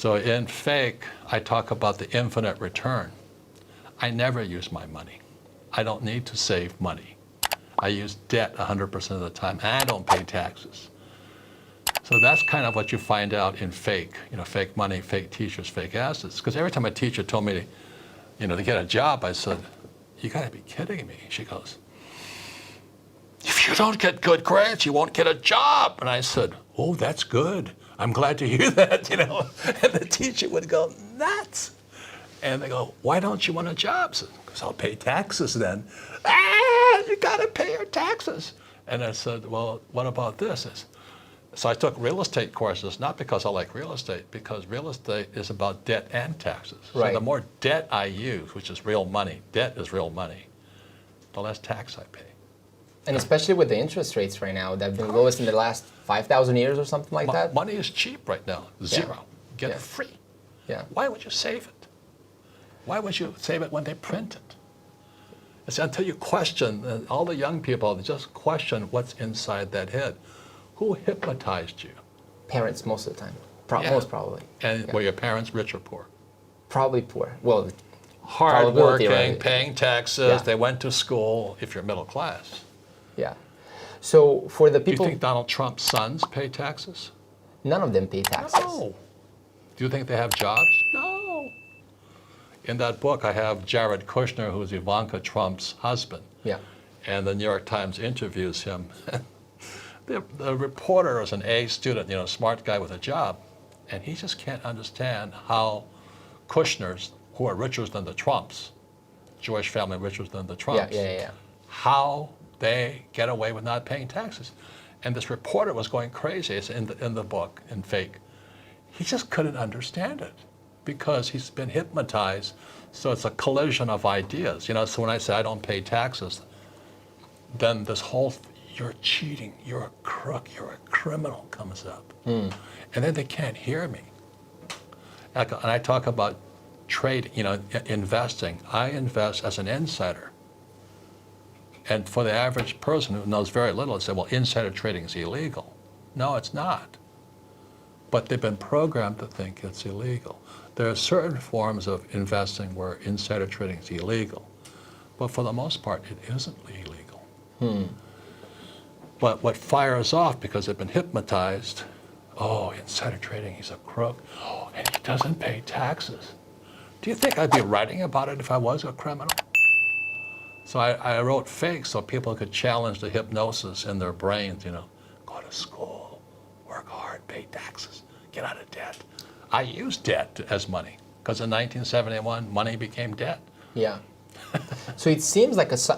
So in fake, I talk about the infinite return. I never use my money. I don't need to save money. I use debt 100% of the time, and I don't pay taxes. So that's kind of what you find out in fake, fake money, fake teachers, fake assets. Because every time a teacher told me to get a job, I said, you gotta be kidding me. She goes, if you don't get good grades, you won't get a job. And I said, oh, that's good. I'm glad to hear that, And the teacher would go nuts. And they go, why don't you want a job? Because I'll pay taxes then. You gotta pay your taxes. And I said, well, what about this? So I took real estate courses, not because I like real estate, because real estate is about debt and taxes. Right. So the more debt I use, which is real money, debt is real money, the less tax I pay. And especially with the interest rates right now, they've been lowest in the last 5,000 years or something like that. Money is cheap right now, zero. Get Yeah. it free. Yeah. Why would you save it? Why would you save it when they print it? It's until you question, all the young people just question what's inside that head. Who hypnotized you? Parents most of the time. Yeah. Most probably. And Yeah. were your parents rich or poor? Probably poor. Well, Hard Probability, working, right? paying taxes, Yeah. they went to school, if you're middle class. yeah. So for the Do you people, think Donald Trump's sons pay taxes? none of them pay taxes. No. Do you think they have jobs? No. In that book, I have Jared Kushner, who's Ivanka Trump's husband. Yeah. And the New York Times interviews him. The reporter is an A student, smart guy with a job, and he just can't understand how Kushners, who are richer than the Trumps, Jewish family richer than the Trumps, Yeah. how they get away with not paying taxes. And this reporter was going crazy. It's in the book, in fake. He just couldn't understand it because he's been hypnotized. So it's a collision of ideas. So when I say I don't pay taxes, then this whole you're cheating, you're a crook, you're a criminal comes up. And then they can't hear me. And I talk about trade, investing. I invest as an insider. And for the average person who knows very little, they say, well, insider trading is illegal. No, it's not. But they've been programmed to think it's illegal. There are certain forms of investing where insider trading is illegal. But for the most part, it isn't illegal. But what fires off, because they've been hypnotized, oh, insider trading, he's a crook. Oh, and he doesn't pay taxes. Do you think I'd be writing about it if I was a criminal? So I wrote fake so people could challenge the hypnosis in their brains, go to school, work hard, pay taxes, get out of debt. I used debt as money because in 1971, money became debt. Yeah. So it seems like